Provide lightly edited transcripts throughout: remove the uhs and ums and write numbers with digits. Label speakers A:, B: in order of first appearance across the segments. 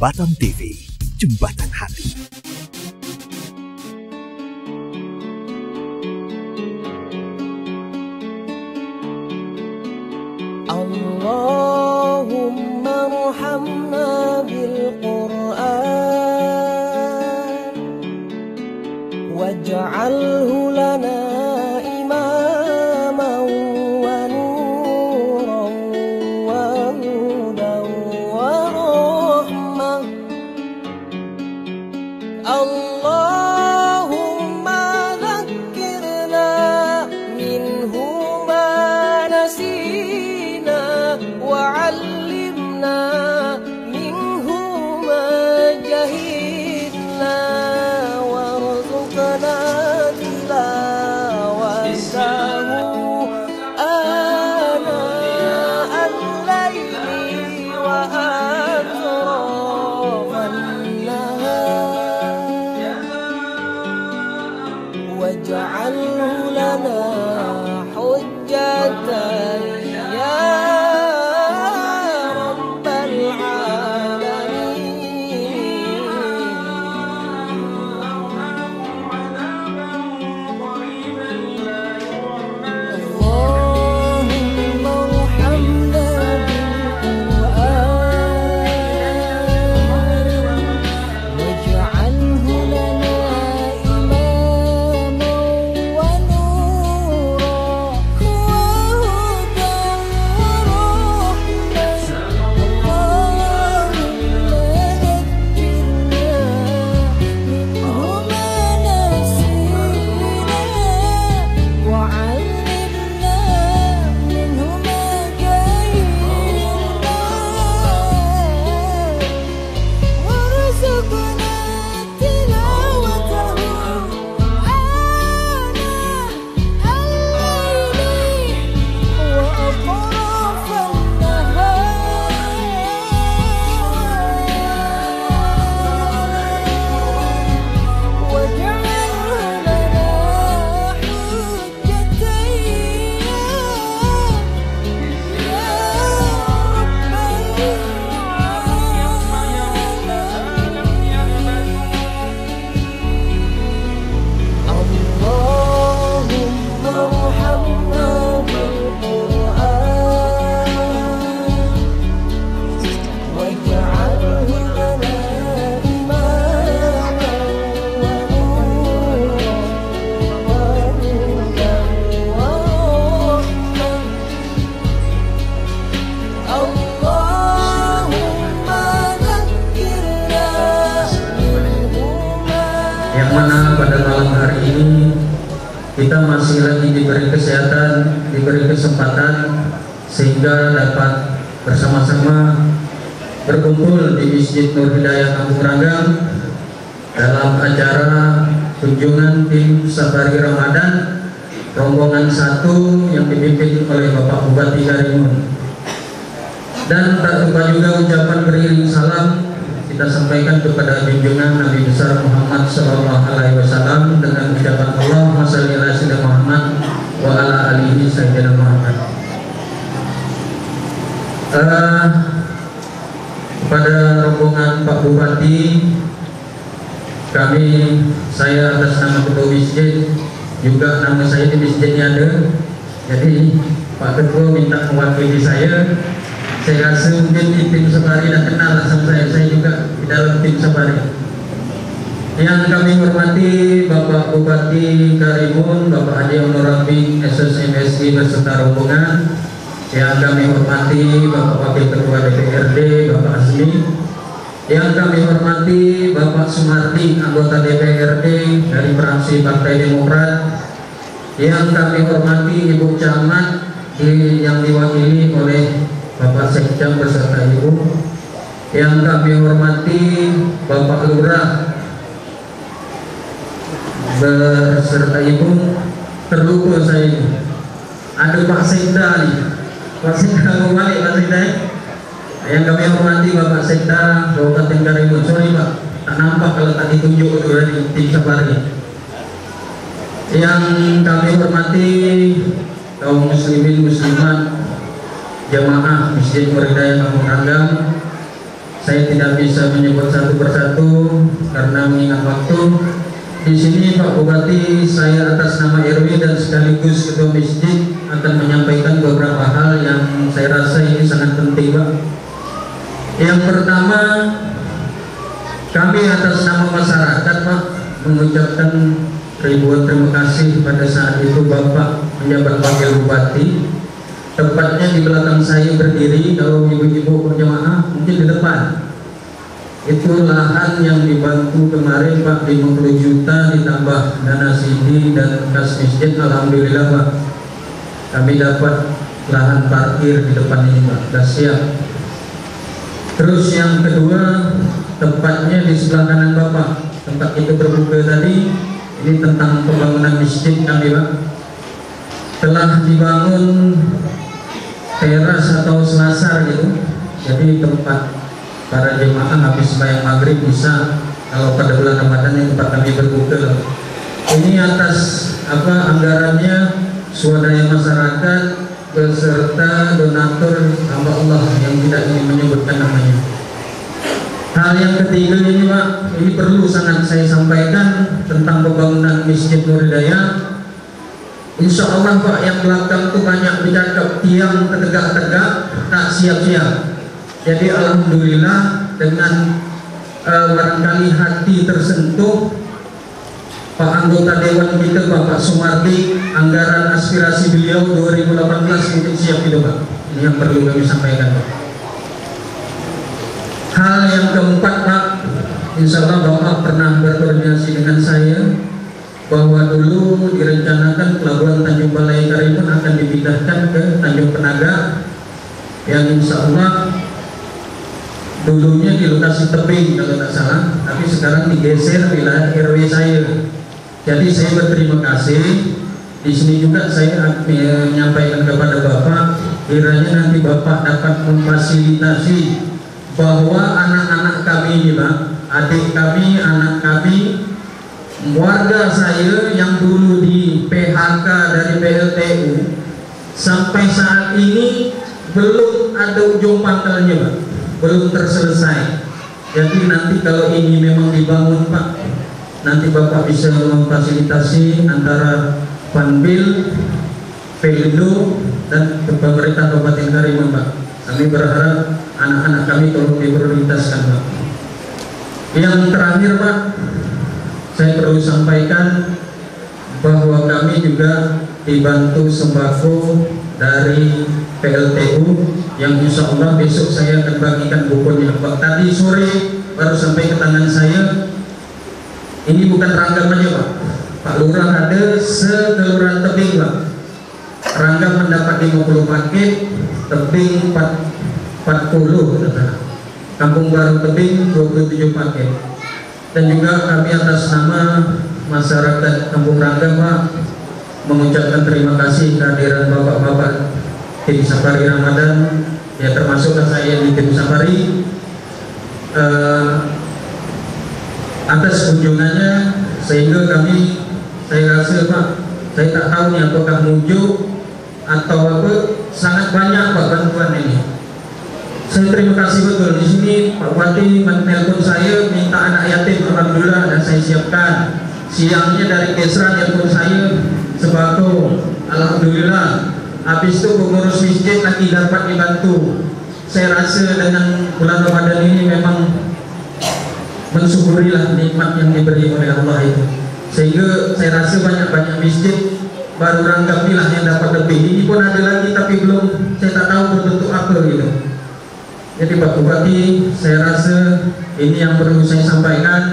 A: Jembatan TV, Jembatan Hati.
B: Allahumma arhamna bil Qur'an waj'alhu lana imaman wa nuran wa hudan wa rahmah. Allahumma dhakkirna minhu ma nasina وعلمنا منه ما جهلنا وارزقنا تلاوته آناء الليل وأطراف النهار واجعله لنا حجة
C: yang mana pada malam hari ini kita masih lagi diberi kesehatan, diberi kesempatan sehingga dapat bersama-sama berkumpul di Masjid Nur Hidayah Kampung Ragam dalam acara kunjungan tim Safari Ramadan rombongan 1 yang dipimpin oleh Bapak Bupati Karimun. Dan tak lupa juga ucapan beriring salam kita sampaikan kepada junjungan Nabi besar Muhammad SAW dengan ucapan Allahumma shalli ala sayyidina Muhammad wa ala alihi sayyidina Muhammad. Kepada rombongan Pak Bupati, saya atas nama Ketua Masjid, juga nama saya di masjidnya ada, jadi Pak Ketua minta mewakili saya rasa mungkin di tim Safari dan kenal sama saya juga di dalam tim Safari. Yang kami hormati Bapak Bupati Karimun, Bapak Haji Onur Rabi SSMSI beserta rombongan. Yang kami hormati Bapak Wakil Ketua DPRD Bapak Asmi. Yang kami hormati Bapak Sumardi, anggota DPRD dari fraksi Partai Demokrat. Yang kami hormati Ibu Camat yang diwakili oleh Bapak Sekjam beserta Ibu. Yang kami hormati Bapak Lurah beserta Ibu. Terlupa saya ini. Ada Pak Sekda nih. Pak Sekda mau balik Pak Sekda. Yang kami hormati Bapak Sekda Kabupaten Karimun. Sorry Pak, tak nampak kalau tak ditunjuk dari tim Safari. Yang kami hormati kaum muslimin muslimat jamaah Masjid Nur Hidayah Kampung Ragam saya tidak bisa menyebut satu persatu karena mengingat waktu. Di sini Pak Bupati, saya atas nama RW dan sekaligus Ketua Masjid akan menyampaikan beberapa hal yang saya rasa ini sangat penting, Pak. Yang pertama, kami atas nama masyarakat, Pak, mengucapkan ribuan terima kasih pada saat itu Bapak menjabat Wakil Bupati. Tepatnya di belakang saya berdiri, kalau ibu-ibu berjamaah mungkin di depan. Itu lahan yang dibantu kemarin Pak, 50 juta ditambah dana CD dan kas masjid. Alhamdulillah Pak, kami dapat lahan parkir di depan ini Pak, sudah siap. Terus yang kedua, tepatnya di sebelah kanan Bapak, tempat itu berbuka tadi, ini tentang pembangunan masjid kami Pak. Telah dibangun teras atau selasar gitu, jadi tempat para jemaah habis sembahyang maghrib bisa, kalau pada bulan Ramadan yang tempat kami berbuka. Ini atas anggarannya swadaya masyarakat beserta donatur hamba Allah yang tidak ingin menyebutkan namanya. Hal yang ketiga ini Pak, ini perlu sangat saya sampaikan tentang pembangunan Masjid Nur Hidayah. Insya Allah Pak, yang belakang itu banyak bercakap tiang tegak-tegak tak siap-siap. Jadi alhamdulillah dengan barangkali hati tersentuh Pak anggota Dewan kita Bapak Sumardi, anggaran aspirasi beliau 2018 mungkin siap itu Pak. Ini yang perlu kami sampaikan Pak. Hal yang keempat Pak, insya Allah Bapak pernah berkoordinasi dengan saya bahwa dulu direncanakan pelabuhan Tanjung Balai Karimun akan dipindahkan ke Tanjung Penaga, yang insya Allah dulunya di lokasi tebing kalau tidak salah, tapi sekarang digeser wilayah RW saya. Jadi saya berterima kasih. Di sini juga saya menyampaikan kepada Bapak, kiranya nanti Bapak dapat memfasilitasi bahwa anak-anak kami ini Pak, adik kami, anak kami, warga saya yang dulu di PHK dari PLTU sampai saat ini belum ada ujung pangkalnya Pak, belum terselesai. Jadi nanti kalau ini memang dibangun Pak, nanti Bapak bisa memfasilitasi antara Panbil, Pelindo dan pemerintah Kabupaten Karimun Pak. Kami berharap anak-anak kami tolong diprioritaskan Pak. Yang terakhir Pak, saya perlu sampaikan bahwa kami juga dibantu sembako dari PLTU yang insya Allah besok saya akan bagikan bukunya Pak. Tadi sore baru sampai ke tangan saya. Ini bukan Rangga aja Pak, Pak Lurah ada sekelurahan Tebing Pak. Rangga mendapat 50 paket, Tebing 40, Kampung Baru Tebing 27 paket. Dan juga kami atas nama masyarakat Kampung Rangga Pak mengucapkan terima kasih kehadiran bapak-bapak tim Safari Ramadan, ya termasuklah saya di tim Safari, atas kunjungannya, sehingga saya rasa Pak, saya tak tahu nih apakah muncul atau apa, sangat banyak Pak bantuan ini. Saya terima kasih betul. Di sini Pak Bupati menelpon saya minta anak yatim, alhamdulillah dan saya siapkan. Siangnya dari Kesra nelpon saya sembako, alhamdulillah. Habis itu pengurus masjid lagi dapat dibantu. Saya rasa dengan bulan Ramadan ini memang mensyukurilah nikmat yang diberi oleh Allah itu. Sehingga saya rasa banyak-banyak masjid baru Rangga lah yang dapat lebih. Ini pun ada lagi tapi belum, saya tak tahu berbentuk apa gitu. Jadi Pak Bupati, saya rasa ini yang perlu saya sampaikan.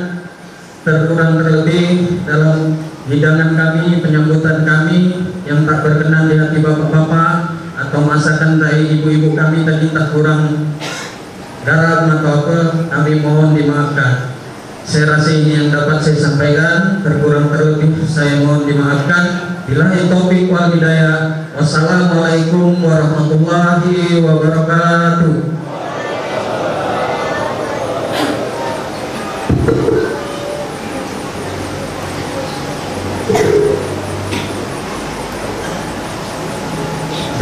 C: Terkurang terlebih dalam hidangan kami, penyambutan kami yang tak berkenan di hati bapak-bapak atau masakan dari ibu-ibu kami tadi tak kurang garam atau apa, kami mohon dimaafkan. Saya rasa ini yang dapat saya sampaikan. Terkurang terlebih saya mohon dimaafkan. Billahi taufiq wal hidayah. Wassalamualaikum warahmatullahi wabarakatuh.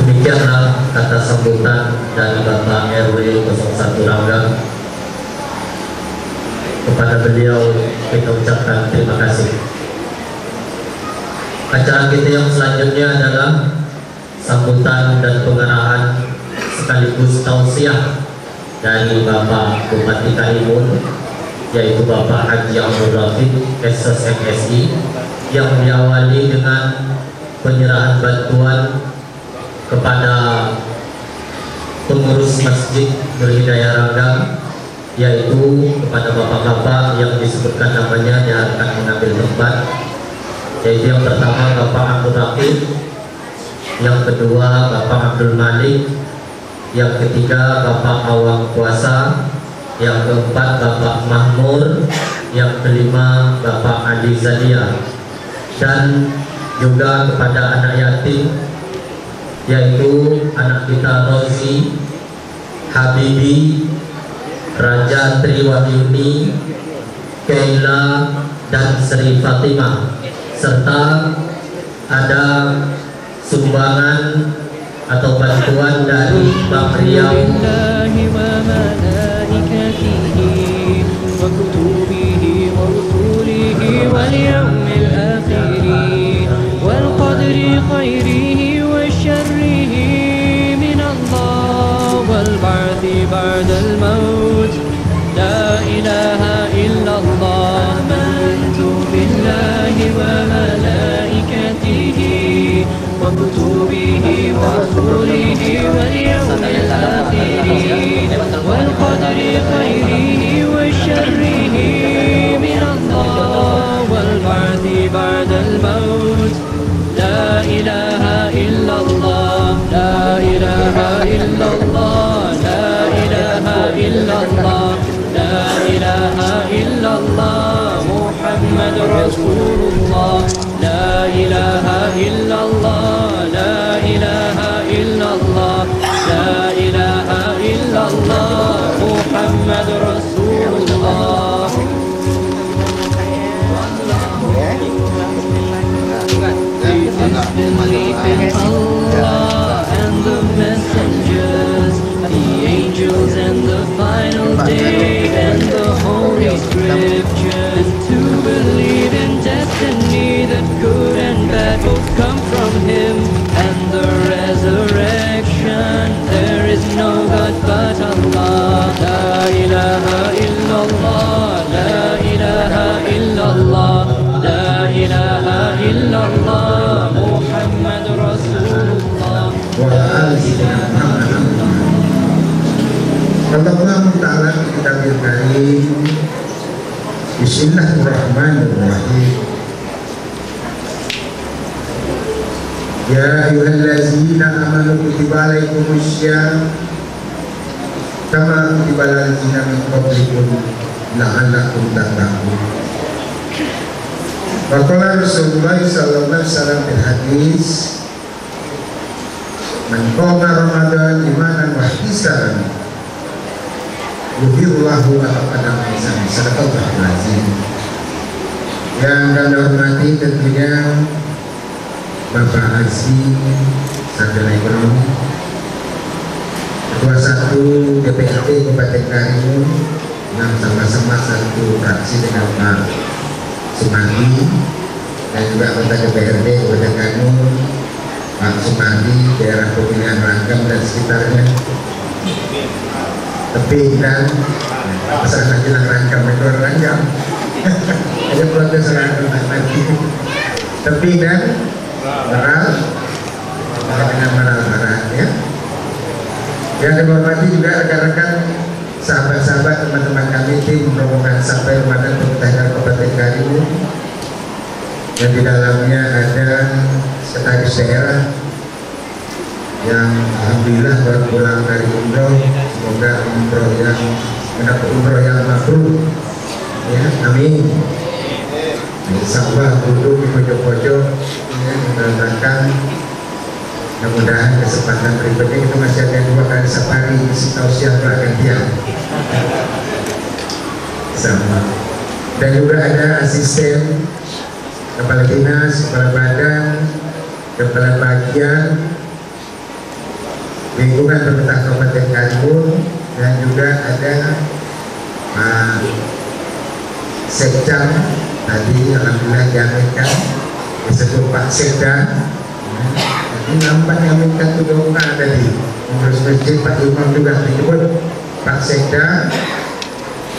D: Demikianlah kata sambutan dari Bapak RW 01 Rangga.
C: Kepada beliau kita ucapkan terima kasih. Acara kita yang selanjutnya adalah sambutan dan pengarahan sekaligus tausiah dari Bapak Bupati Karimun, yaitu Bapak Haji Abdul Rafiq SOS MSI, yang diawali dengan penyerahan bantuan kepada pengurus Masjid Nur Hidayah Ranggang, yaitu kepada bapak-bapak yang disebutkan namanya diharapkan mengambil tempat, yaitu yang pertama Bapak Abdul Rafiq, yang kedua Bapak Abdul Malik, yang ketiga Bapak Awang Kuasa, yang keempat Bapak Mahmur, yang kelima Bapak Adi Zadia, dan juga kepada anak yatim, yaitu anak kita Rozi, Habibi, Raja Triwahyuni, Keila, dan Sri Fatimah, serta ada sumbangan atau bantuan dari Pak Riau
D: بعد الموت لا إله إلا الله آمنت بالله وملائكته وكتبه ورسله واليوم الآخر والقدر خيره وشره من الله والبعث بعد الموت لا إله إلا الله لا إله إلا الله إلا الله لا إله إلا الله محمد رسول الله لا إله إلا الله لا إله إلا الله لا إله إلا الله محمد رسول الله. Allah and the messengers, the angels and the final day and the holy scriptures, to believe in destiny that good and bad both come from him, and the resurrection. There is no God but Allah. La ilaha illallah, la ilaha illallah, la ilaha illallah, Muhammad Rasulullah.
A: Allah Ta'ala kita berkarim. Bismillahirrahmanirrahim. Ya ayyuhallazina amanu kutiba alaikumussyam kama kutiba alal ladzina min qablikum la'allakum tattaqun. Wa qala Rasulullah sallallahu alaihi wasallam fil hadis, man qama Ramadan imanan wa ihtisaban yuhillahu wa taqaddam insan sadaqallahu lazim. Yang kami hormati tentunya Bapak Aziz Sarjana Ekonomi, Ketua 1 DPRD Kabupaten Karimun, yang sama-sama satu fraksi dengan Pak Sumandi, dan juga anggota DPRD Kabupaten Karimun, Pak Sumandi, daerah pemilihan Rangkam dan sekitarnya. Teping dan masyarakat bilang Rangkam itu Rangkam ada protes Rangkam nanti. Teping dan Maral dengan Maral ya. Yang dihormati juga rekan-rekan, sahabat-sahabat, teman-teman kami tim rombongan sampai Ramadan Pemerintah Kabupaten Karimun, yang di dalamnya ada sekretaris daerah yang alhamdulillah baru pulang dari umroh. Semoga umroh yang mendapat umroh yang mabrur ya, amin. Sahabat duduk di pojok-pojok ya, menandakan mudah-mudahan kesempatan berikutnya kita masih ada 2 kali safari isi tausiah pergantian sama. Dan juga ada asisten kepala dinas, kepala badan, kepala bagian lingkungan pemerintah Kabupaten Karimun, dan juga ada Sekjam tadi alhamdulillah diaminkan disebut Pak Sekda. Jadi nampak diaminkan itu doa tadi pengurus masjid, Pak Imam juga disebut Pak Sekda.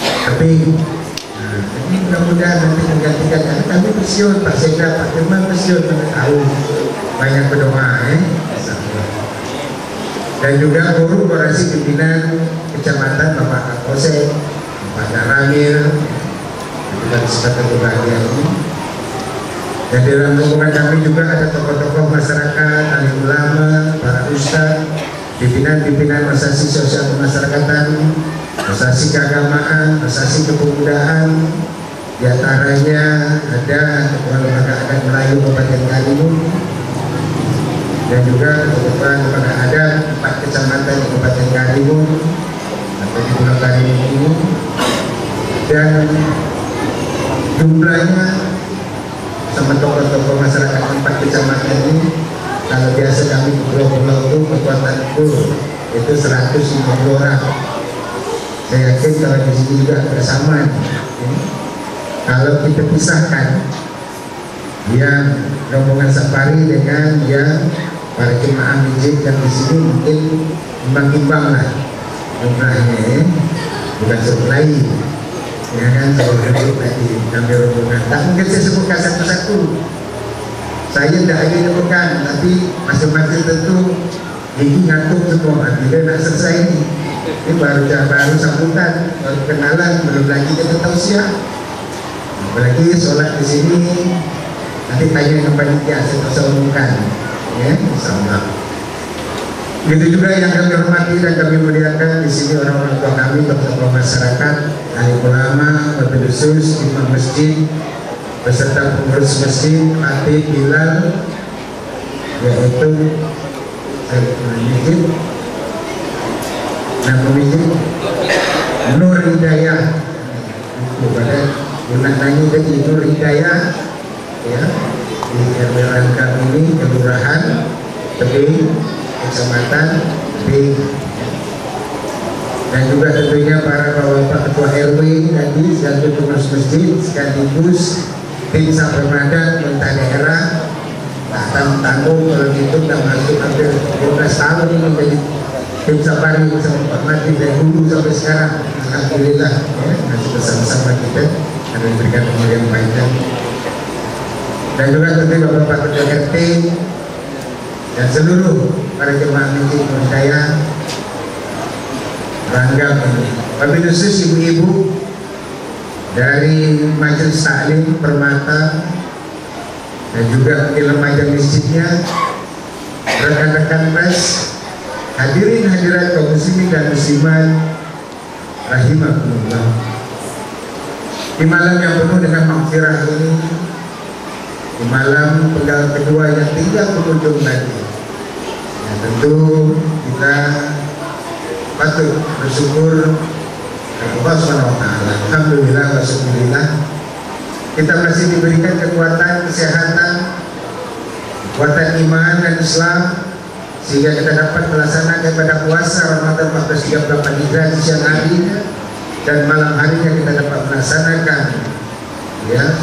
A: Tapi ini mudah-mudahan nanti menggantikan karena kami pensiun Pak Sekda, Pak Imam pensiun, kami tahu banyak berdoa dan juga guru korasi pimpinan kecamatan Bapak Kapolsek, Pak Daramil, juga kesempatan berbahagia ini. Dan di dalam rombongan kami juga ada tokoh-tokoh masyarakat, alim ulama, para ustadz, pimpinan-pimpinan organisasi sosial kemasyarakatan, organisasi keagamaan, organisasi kepemudaan. Di antaranya ada Ketua Lembaga Adat Melayu Kabupaten Karimun, dan juga Ketua Lembaga Adat 4 kecamatan di Kabupaten Karimun atau di Pulau Karimun ini. Dan jumlahnya sama tokoh-tokoh masyarakat 4 kecamatan ini, kalau biasa kami di pulau-pulau itu kekuatan itu 150 orang. Saya yakin kalau di sini juga bersamaan. Kalau kita pisahkan yang rombongan safari dengan yang para jemaah masjid yang di sini mungkin imbang-imbang lah jumlahnya, bukan seperti ya kan, seperti tadi kami rombongan. Tak mungkin saya sebutkan satu-satu. Saya tidak lagi sebutkan, tapi masing-masing tentu gigi ngatur semua. Bila nak selesai ini baru sambutan, baru kenalan, belum lagi kita tausiah. Apalagi sholat di sini nanti tanya dengan panitia, saya umumkan, ya, insyaallah. Begitu juga yang kami hormati dan kami muliakan di sini orang-orang tua kami, tokoh masyarakat, alim ulama, wabil khusus, imam masjid, beserta pengurus masjid, khatib, bilal, yaitu masjid, nama masjid Nur Hidayah. Kepada Unak Nani tadi Nur Hidayah, ya, di RW Rangkap ini, kelurahan Tebing, kecamatan B, dan juga tentunya para bapak ketua RW tadi, sekaligus pengurus masjid, sekaligus tim Sapermada pemerintah daerah. Tak tanggung kalau itu sudah masuk hampir 12 tahun ini menjadi tim safari bersama Pak Mati dari dulu sampai sekarang. Alhamdulillah, ya, masih bersama-sama kita dan memberikan yang baik. Dan juga tentu bapak ketua RT dan seluruh para jemaah masjid percaya Ranggap ini. Wabil khusus ibu-ibu dari majelis taklim Permata dan juga di lembaga masjidnya, rekan-rekan pers, hadirin hadirat kaum muslimin dan muslimat rahimakumullah. Di malam yang penuh dengan maghfirah ini, di malam penggal kedua yang tinggal pengunjung lagi, ya, tentu kita patut bersyukur kepada Allah SWT. Alhamdulillah wa syukurillah, kita masih diberikan kekuatan, kesehatan, kekuatan iman dan Islam, sehingga kita dapat melaksanakan ibadah puasa Ramadan 1438 Hijrah di siang hari, dan malam harinya kita dapat melaksanakan, ya,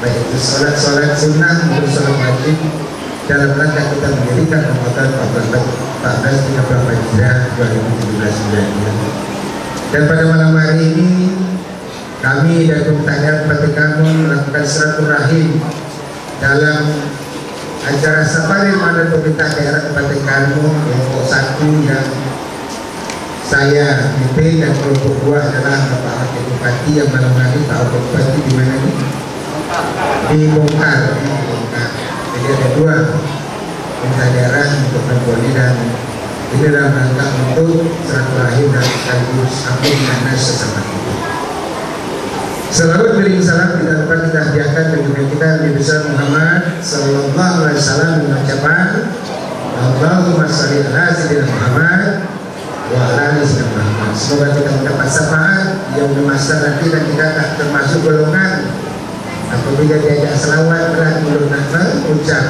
A: baik itu sholat sunnah maupun sholat wajib dalam rangka kita mendirikan Ramadan 1438 Hijrah 2017. Dan pada malam hari ini kami dari pemerintah daerah Kabupaten Karimun melakukan silaturahim dalam acara safari Ramadan pemerintah daerah Kabupaten Karimun, kelompok 1 yang saya pimpin, dan kelompok 2 adalah Bapak Wakil Bupati yang malam hari. Pak Wakil Bupati di mana ini? Di Bongkar. Jadi ada 2 pemerintah daerah untuk membuat, dan ini dalam rangka untuk silaturahim dan sekaligus ampun karena sesama kita. Salawat beriring salam kita dapat kita hadiahkan bagi kita Nabi besar Muhammad sallallahu alaihi wasallam mengucapkan Allahumma shalli ala sayyidina Muhammad wa ala ali sayyidina Muhammad. Semoga kita mendapat syafaat yang bermasa nanti, dan kita tak termasuk golongan apabila diajak selawat berat belum nak ucap.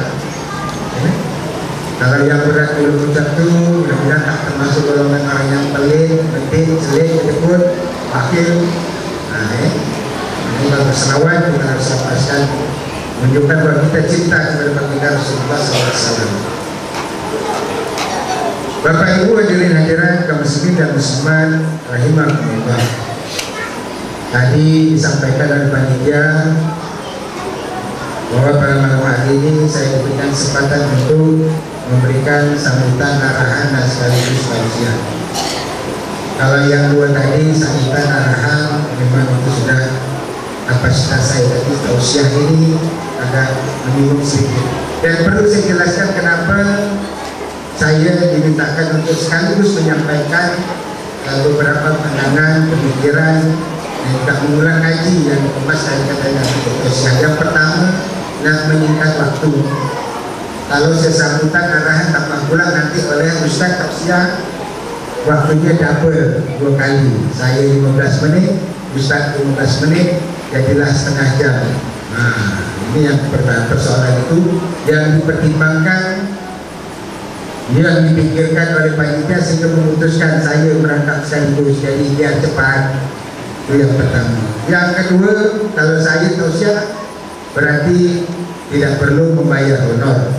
A: Kalau yang berat belum ucap itu mudah-mudahan tak termasuk golongan orang yang pelit, betit, jelek, kedekut, wakil. Nah, juga berselawat, kita harus lepaskan menunjukkan bahwa kita cinta kepada baginda Rasulullah SAW. Bapak Ibu hadirin hadirat kaum muslimin dan muslimat rahimakumullah. Tadi disampaikan oleh panitia bahwa pada malam hari ini saya diberikan kesempatan untuk memberikan sambutan, arahan dan sekaligus tausiah. Kalau yang dua tadi sambutan, arahan memang itu sudah kapasitas saya, tapi tausiah ini agak menyinggung sedikit. Dan perlu saya jelaskan kenapa saya dimintakan untuk sekaligus menyampaikan beberapa pandangan, pemikiran, dan juga mengulang kaji yang dikemas dari kata-kata tausiah. Yang pertama, nak menyingkat waktu. Kalau saya sambutan, arahan tambah pulang nanti oleh Ustaz tausiah, waktunya double 2 kali. Saya 15 menit, Ustaz 15 menit, jadilah setengah jam. Nah, ini yang persoalan itu yang dipertimbangkan, yang dipikirkan oleh panitia sehingga memutuskan saya berangkat sekaligus, jadi biar cepat. Itu yang pertama. Yang kedua, kalau saya tausiah berarti tidak perlu membayar honor.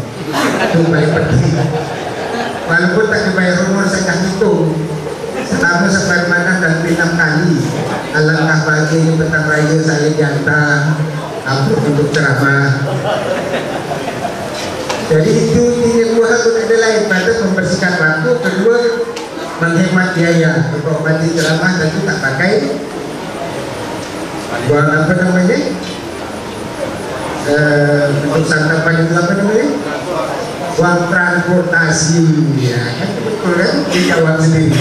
A: Itu paling penting. Walaupun tak dibayar honor, saya akan hitung selama sampai mana dan 6 kali. Alangkah bahagia petang raya saya diantar untuk ceramah. Jadi itu dua hal itu ada lain. Pada membersihkan waktu, kedua menghemat biaya. Kalau mati ceramah tentu tak pakai buang apa namanya, untuk santapan itu apa namanya, uang transportasi, ya kan, betul kan, dijawab sendiri.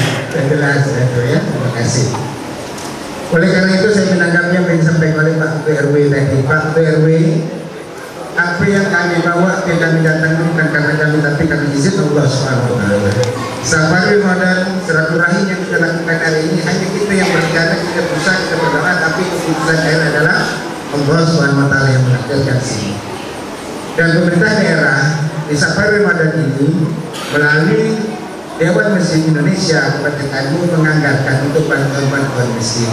A: Jelas itu ya. Terima kasih. Oleh karena itu saya menanggapnya apa yang disampaikan oleh Pak Ketua RW tadi. Pak Ketua RW, apa yang kami bawa, yang kami datangkan bukan karena kami, tapi kami izin Allah SWT. Safari modal silaturahim yang kita lakukan hari ini hanya kita yang berbicara, kita berusaha, kita berdoa, tapi keputusan daerah adalah Allah SWT yang menakdirkan sini. Dan pemerintah daerah di Safari Ramadan ini melalui Dewan Masjid Indonesia Kabupaten Kanu menganggarkan untuk bantuan masjid.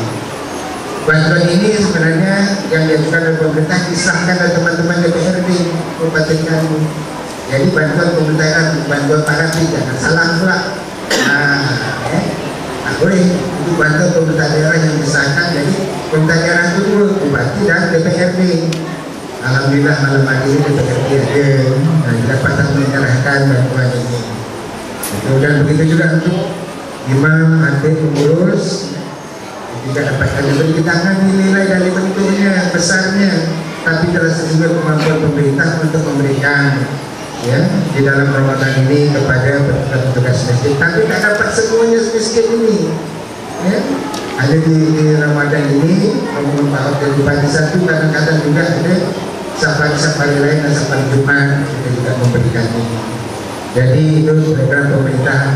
A: Bantuan ini sebenarnya yang diajukan oleh pemerintah disahkan oleh teman-teman DPRD Kabupaten Kanu. Jadi bantuan pemerintah, bantuan para jangan salah pula. Nah, boleh itu bantuan pemerintah daerah yang disahkan. Jadi pemerintah daerah itu bupati dan DPRD. Alhamdulillah malam hari ini DPRD ada, dapat menyerahkan bantuan ini. Dan begitu juga untuk imam, adik, pengurus juga dapatkan lebih. Kita akan dinilai dari bentuknya, besarnya, tapi jelas juga kemampuan pemerintah untuk memberikan ya di dalam Ramadan ini kepada petugas masjid. Tapi tak dapat semuanya miskin ini ya. Ada di Ramadan ini membawa kehidupan satu, kadang-kadang juga ada safari-safari lain dan safari Jumat kita juga memberikan ini. Jadi itu program pemerintah.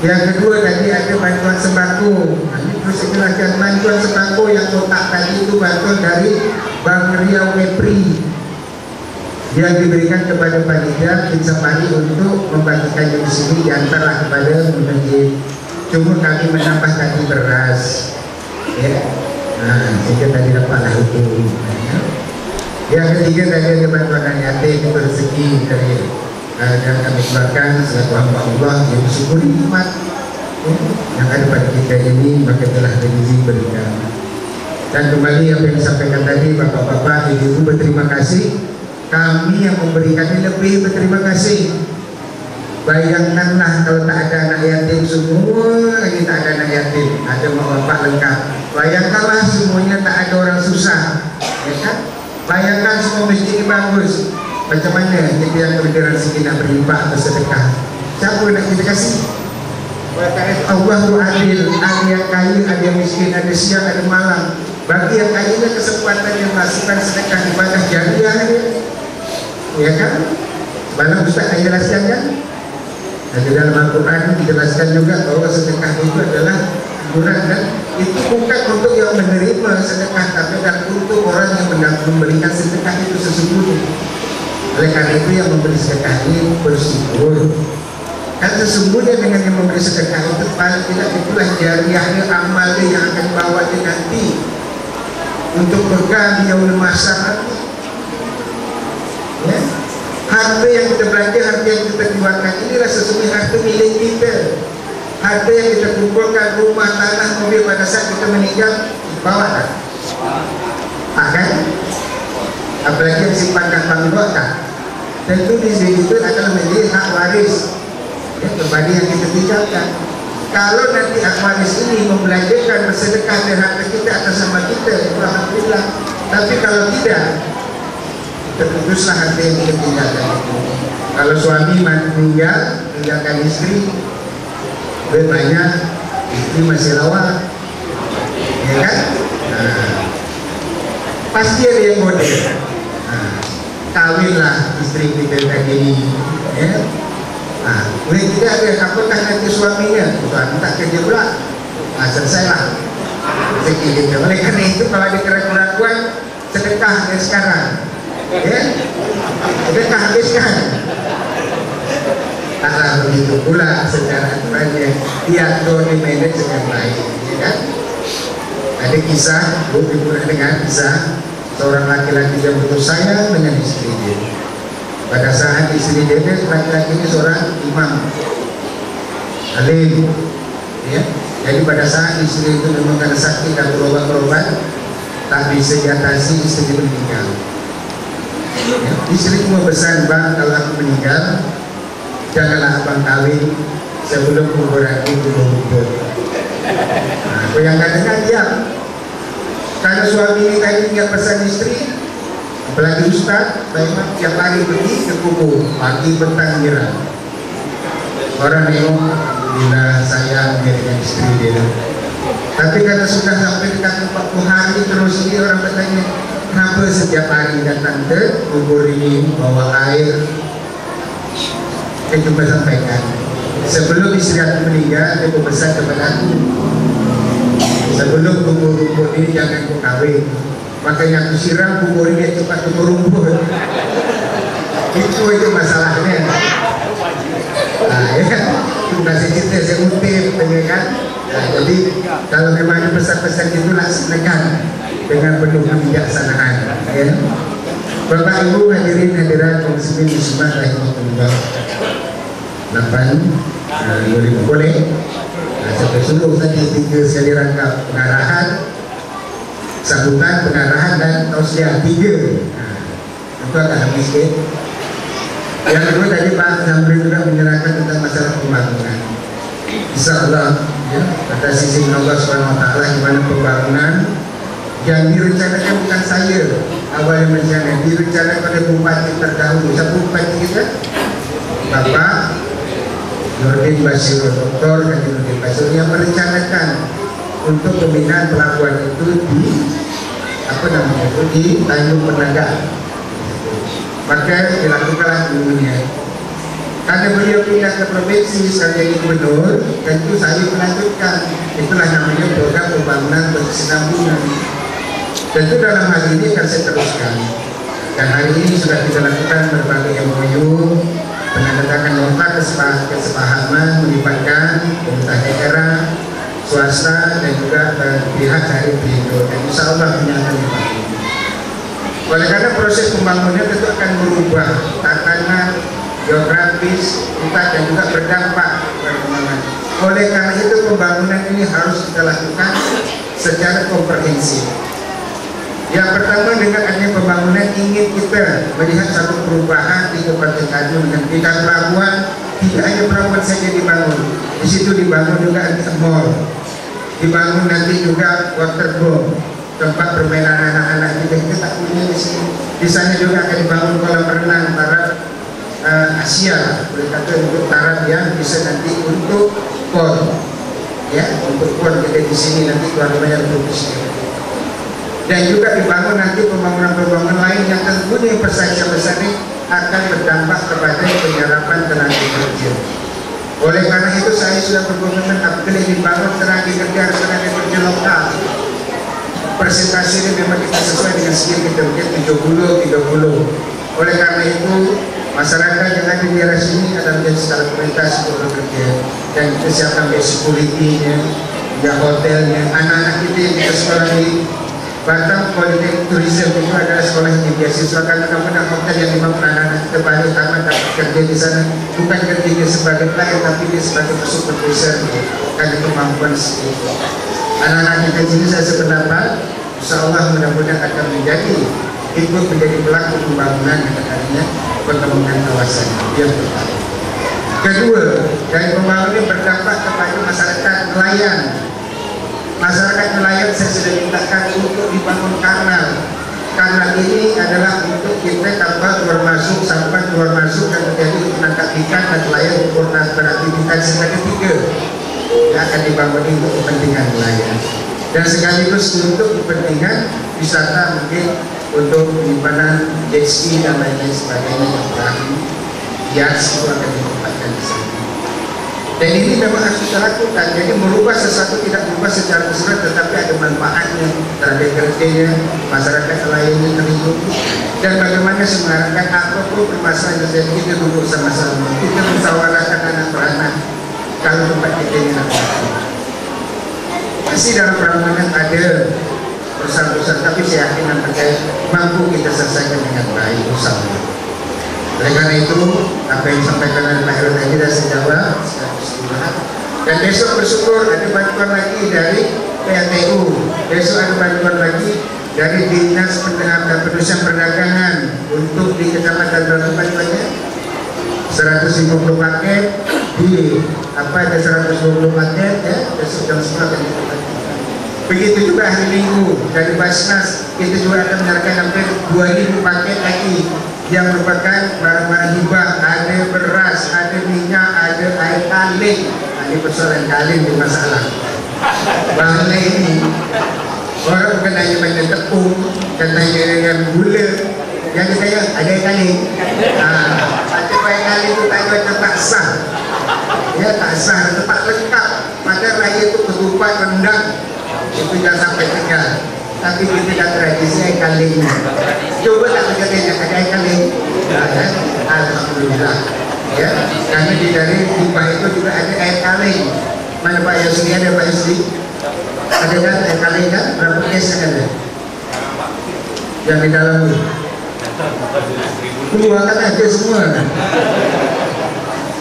A: Yang kedua tadi ada bantuan sembako. Ini terus saya jelaskan, bantuan sembako yang kotak tadi itu bantuan dari Bank Riau Mepri yang diberikan kepada panitia Bin Safari untuk membagikannya di sini, diantarlah kepada masjid. Cuma kami menambah tadi beras, ya. Nah, sehingga tadi dapatlah itu. Yang ketiga tadi ada bantuan yatim itu rezeki dari dan kami keluarkan selaku hamba Allah yang bersyukuri nikmat yang ada pada kita ini, maka telah rezeki berikan. Dan kembali apa yang disampaikan tadi bapak-bapak, ibu-ibu, berterima kasih. Kami yang memberikannya lebih berterima kasih. Bayangkanlah kalau tak ada anak yatim semua, lagi tak ada anak yatim, ada mak bapak lengkap. Bayangkanlah semuanya tak ada orang susah, ya kan? Bayangkan semua masjid ini bagus. Macam mana kita yang bergerak rezeki nak berinfak bersedekah? Siapa nak kita kasih? Allah tu adil, ada yang kaya, ada yang miskin, ada siang, ada malam. Bagi yang kaya kesempatan yang melakukan sedekah ibadah jariah dia. Ya kan? Malam Ustaz akan jelaskan kan? Dan di dalam Al-Quran dijelaskan juga bahwa sedekah itu adalah hiburan, dan itu bukan untuk yang menerima sedekah, tapi untuk orang yang memberikan sedekah itu sesungguhnya. Oleh karena itu yang memberi sedekah ini bersyukur. Dan sesungguhnya dengan yang memberi sedekah itu paling tidak itulah jariahnya, amalnya yang akan bawa dia nanti. untuk pegang yaumul mahsyar. Ya. Harta yang kita belanja, harta yang kita keluarkan, inilah sesungguhnya harta milik kita. Harta yang kita kumpulkan, rumah, tanah, mobil pada saat kita meninggal, bawa kan? Kan? Apalagi yang simpankan panggilan kan? Tentu di sini itu adalah menjadi hak waris, ya, kembali yang kita tinggalkan. Kalau nanti hak waris ini membelanjakan bersedekah dari harta kita atas nama kita, itu alhamdulillah. Tapi kalau tidak, terputuslah harta yang kita tinggalkan. Kalau suami meninggal, tinggalkan istri, lebih banyak istri masih lawan, ya kan? Nah, pasti ada yang model. Nah, kawinlah istri kita tadi, ya. Nah, tidak ada, apakah nanti suaminya suami tak kerja pula, selesailah rezeki kita. Oleh karena itu kalau ada keraguan, sedekah dari sekarang, ya, sedekah habiskan. Karena begitu pula secara aturannya diatur di manage dengan baik, ya kan? Ada kisah, pernah dengar kisah seorang laki-laki yang betul sayang dengan istri dia. Pada saat istri dia, laki-laki ini seorang imam alim, ya. Jadi pada saat istri itu memang karena sakit dan berobat tak bisa diatasi, istri meninggal. Ya. Istri cuma pesan, bang, kalau aku meninggal janganlah abang kawin sebelum kuburan itu kubur. Nah, yang kadang diam. Karena suami ini tadi nggak pesan istri, apalagi ustaz, memang tiap hari pergi ke kubur, pagi petang mirah. Orang nengok, alhamdulillah sayang dia dengan istri dia. Tapi karena sudah sampai dekat 40 hari terus ini orang bertanya, kenapa setiap hari datang ke kubur ini bawa air? Saya coba sampaikan, sebelum istri aku meninggal, dia berpesan kepada aku, sebelum kubur-kubur ini jangan kau kawin, makanya aku siram kubur ini cepat tumbuh rumput. Itu masalahnya. Nah, ya, masih cerita saya kutip, ya kan? Nah, jadi kalau memang ada pesan-pesan itu laksanakan dengan penuh kebijaksanaan, ya. Bapak Ibu hadirin hadirat kaum muslimin muslimat rahimahullah. 2000 boleh. Nah, sampai seluruh tadi 3 sekali rangkap pengarahan, sambutan, pengarahan dan tausiah 3. Nah, itu agak habis sikit. Yang kedua tadi Pak Zamri juga menyerahkan tentang masalah pembangunan. Insyaallah, ya, atas izin Allah SWT, gimana pembangunan yang direncanakan bukan saya awal rencana, direncanakan pada bupati terdahulu. Siapa bupati kita? Bapak Nurdin Basir, Dr. Nurdin Basir yang merencanakan untuk pembinaan pelabuhan itu di di Tanjung Penaga. Maka dilakukanlah dulunya. Karena beliau pindah ke provinsi sebagai gubernur, tentu saya melanjutkan. Itulah namanya program pembangunan berkesinambungan. Tentu dalam hal ini akan saya teruskan. Dan hari ini sudah kita lakukan berbagai MOU, penandatangan nota kesepahaman melibatkan pemerintah daerah, swasta dan juga pihak dari Perindo, dan insya Allah ini akan dibangun. Oleh karena proses pembangunan tentu akan berubah tatanan geografis kita dan juga berdampak pada pembangunan. Oleh karena itu pembangunan ini harus kita lakukan secara komprehensif. Yang pertama, dengan adanya pembangunan ingin kita melihat satu perubahan di Kabupaten Tanjung dan di pelabuhan. Tidak hanya pelabuhan saja dibangun, di situ dibangun juga mall, dibangun nanti juga waterboom, tempat permainan anak-anak kita tak punya di sini. Di sana juga akan dibangun kolam renang taraf Asia, berkata untuk taraf yang bisa nanti untuk pon, ya, untuk pon kita di sini nanti tuan banyak produksi. Dan juga dibangun nanti pembangunan-pembangunan lain yang tentunya persaingan besar ini akan berdampak kepada penyerapan tenaga kerja. Oleh karena itu saya sudah berkomitmen apabila dibangun tenaga kerja lokal. Persentase ini memang kita sesuai dengan skill kita, mungkin 70-30. Oleh karena itu masyarakat yang ada di daerah sini adalah menjadi skala prioritas untuk bekerja, dan kita siapkan security-nya, ya hotelnya, anak-anak kita yang kita sekolah di Batam Politeknik Tourism itu adalah sekolah yang beasiswakan mudah-mudahan hotel yang memang anak-anak kita balik tamat dapat kerja di sana, bukan kerja sebagai pelayan tapi dia sebagai supervisor karena kemampuan sendiri. Anak-anak kita di sini saya sependapat, insya Allah mudah-mudahan akan ikut menjadi pelaku pembangunan yang katanya perkembangan kawasan yang terbaik. Kedua, dari pembangunan ini berdampak kepada masyarakat nelayan. Masyarakat nelayan saya sudah mintakan untuk dibangun kanal. Kanal ini adalah untuk kita kapal keluar masuk, sampai keluar masuk dan terjadi menangkap ikan dan nelayan beraktivitas sebagai tiga yang akan dibangun untuk kepentingan nelayan. Dan sekaligus untuk kepentingan wisata mungkin untuk penyimpanan jet ski dan lain-lain sebagainya yang perahu hias itu akan ditempatkan di sana. Dan ini memang harus kita lakukan. Jadi merubah sesuatu tidak berubah secara keseluruhan, tetapi ada manfaatnya terhadap kerjanya, masyarakat lainnya terlindungi. Dan bagaimana mengarahkan apapun permasalahan yang terjadi, kita duduk sama-sama, kita musyawarahkan anak beranak kalau tempat kita ini nak. Pasti dalam perancangan ada usaha-usaha, tapi saya yakin dan percaya mampu kita selesaikan dengan baik usaha. Oleh karena itu, apa yang disampaikan oleh Pak Heru tadi sudah saya jawab secara keseluruhan. Dan besok bersyukur ada bantuan lagi dari PATU. Besok ada bantuan lagi dari Dinas Pendudukan Perdagangan untuk di Kecamatan berapa bantuannya? 150 paket di ada 120 paket ya. Besok jam 9 akan kita bantu. Begitu juga hari Minggu dari Basnas kita juga akan menyerahkan hampir 2000 paket lagi yang merupakan barang-barang hibah, ada beras, ada minyak, ada air kaling. Ini persoalan kaling di masalah. Bahannya ini orang bukan hanya banyak tepung, katanya dengan gula. Yang saya ada air kaling. Ada air kaling itu tak ada tempat sah. Ya tak sah, tempat lengkap. Pada raya itu ketupat rendang. Itu jangan sampai tinggal. Tapi kita dah tradisi air kaling. Coba tak berkata ada air kaling. Alhamdulillah. Ya, karena di dari pipa itu juga ada air kaling. Mana Pak Yusri ada Pak Yusri? Ada kan air kaling kan? Berapa kes ada? Yang di dalam itu. Keluarkan aja semua.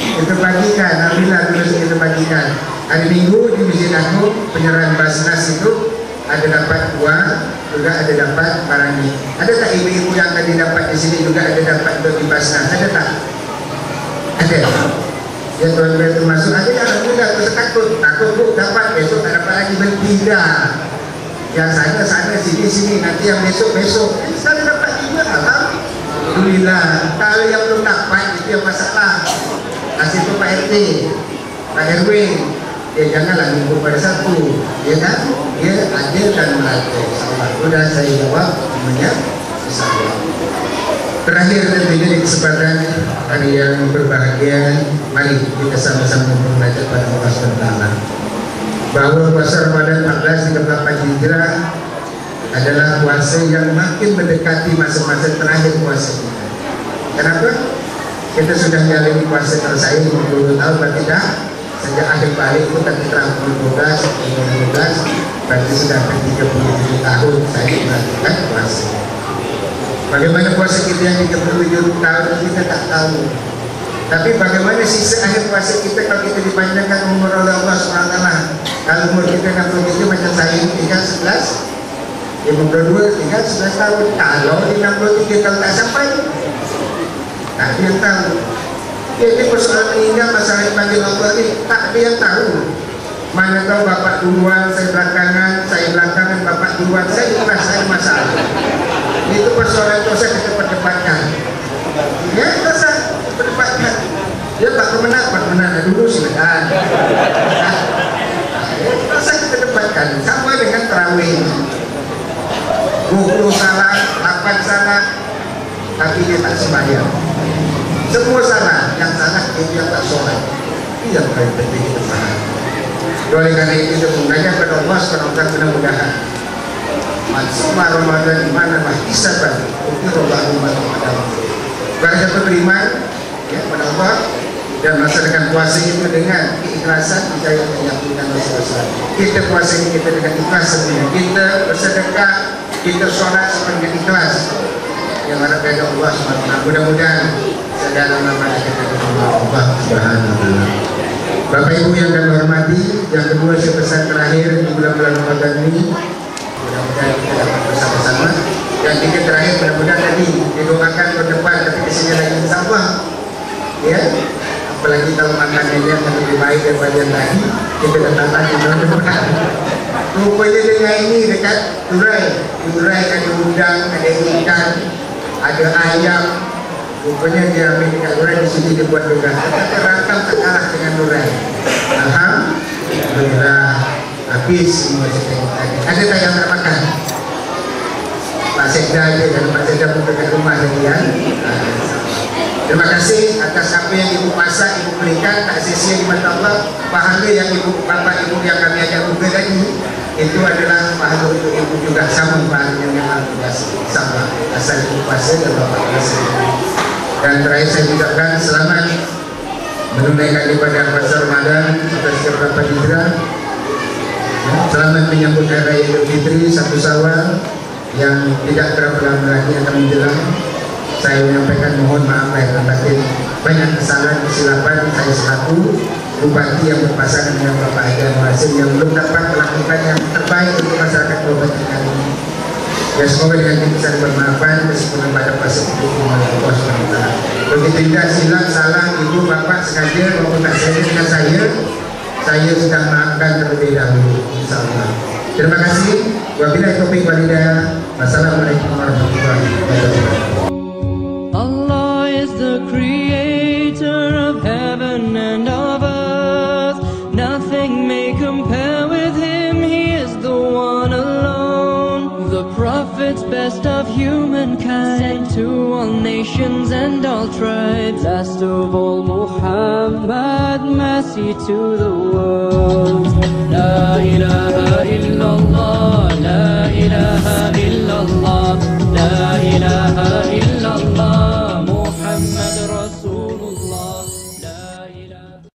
A: Kita bagikan, alhamdulillah terus kita bagikan. Hari Minggu di Masjid Agung penyerahan Basnas itu ada dapat uang, juga ada dapat barang ini. Ada tak ibu-ibu yang tadi dapat di sini juga ada dapat untuk di Basnas? Ada tak? Ada. Ya tuan-tuan termasuk ada yang alhamdulillah terus takut bu dapat besok tak dapat lagi berpindah. Yang sana sini nanti yang besok. Saya dapat juga alhamdulillah. Kalau yang belum dapat itu yang masalah. Kasih tu Pak RT, Pak RW. Ya janganlah minggu pada satu, ya kan? Dia adil dan melatih. Sudah saya jawab, namanya insyaAllah. Terakhir tentunya di kesempatan hari yang berbahagia, mari kita sama-sama belajar pada Allah SWT bahwa puasa Ramadan 1438 Hijrah adalah puasa yang makin mendekati masa-masa terakhir puasa kita. Kenapa? Kita sudah menjalani puasa selesai 50 tahun, berarti dah sejak akhir balik itu kan kita 12 berarti sudah 37 tahun saya melakukan puasa. Bagaimana puasa kita yang 37 tahun kita tak tahu. Tapi bagaimana sisa akhir puasa kita kalau kita dipanjangkan umur oleh Allah SWT. Kalau umur kita 67 macam saya ini tinggal 11 52 tinggal 11 tahun. Kalau di 63 tahun tak sampai, tak ada yang tahu. Ini persoalan meninggal masalah yang panggil Allah ini tak ada yang tahu. Mana tahu bapak duluan, saya belakangan, bapak duluan, saya ikhlas, saya masalah. Itu persoalan dosa kita perdebatkan. Ya, dosa perdebatkan. Ya tak pemenang dulu silakan. Dosa kita debatkan, sama dengan tarawih. 20 salah, 8 salah, tapi dia tak sembahyang. Semua salah, yang salah itu yang tak sholat. Itu yang paling penting kita paham. Oleh karena itu kita mengajak kepada Allah SWT mudah-mudahan Maksudnya Ramadan dimana lah isaban untuk Allah Barang siapa beriman ya, kepada Allah dan melaksanakan puasa itu dengan keikhlasan, kita yang menyatukan Rasulullah. Kita puasa ini kita dengan ikhlas sebenarnya. Kita bersedekah kita sholat sepenuhnya ikhlas yang harap dari Allah SWT. Mudah-mudahan saudara nama kita Allah Subhanahu. Bapak Ibu yang kami hormati, yang kedua pesan terakhir di bulan-bulan Ramadan ini, mudah-mudahan kita dapat bersama-sama. Yang tiga terakhir mudah-mudahan tadi didoakan ke depan, tapi kesini lagi insyaAllah ya, apalagi kalau makannya yang lebih baik daripada yang tadi, kita datang lagi mudah-mudahan. Rupanya dengan ini dekat Durai ada udang, ada ikan, ada ayam. Rupanya dia ambil dekat Durai, di sini dia buat udang. Tapi rakam tak kalah dengan Durai. Alhamdulillah, habis semua tadi. Ada tak yang nak makan? Pak Sekda aja, dan Pak Sekda pun dekat rumah lagi ya. Terima kasih atas apa yang Ibu masak, Ibu berikan, tak sia-sia di mata Allah. Pahala yang Ibu, Bapak Ibu yang kami ajak juga tadi, itu adalah pahala untuk Ibu juga, sama pahalanya dengan sama asal Ibu puasa dan Bapak puasa. Dan terakhir saya ucapkan selamat menunaikan ibadah puasa Ramadan atas beberapa hijrah. Selamat menyambut Hari Raya Idul Fitri 1 Syawal yang tidak berapa lama lagi akan menjelang. Saya menyampaikan mohon maaf lahir dan batin, banyak kesalahan kesilapan saya selaku bupati yang berpasangan dengan Bapak Haji Muhasin yang belum dapat melakukan yang terbaik untuk masyarakat Kabupaten kali ini. Ya semoga dengan ini bisa bermanfaat meskipun pada fase itu Allah SWT. Begitu juga silap salah ibu bapak sengaja maupun tak sengaja dengan saya sudah maafkan terlebih dahulu insyaallah. Terima kasih. Wabillahi taufiq wal hidayah. Wassalamualaikum warahmatullahi wabarakatuh.
D: Allah is the creator of heaven and of earth. Nothing may compare with him, he is the one alone. The prophets, best of humankind, sent to all nations and all tribes. Last of all Muhammad, mercy to the world. La ilaha illallah.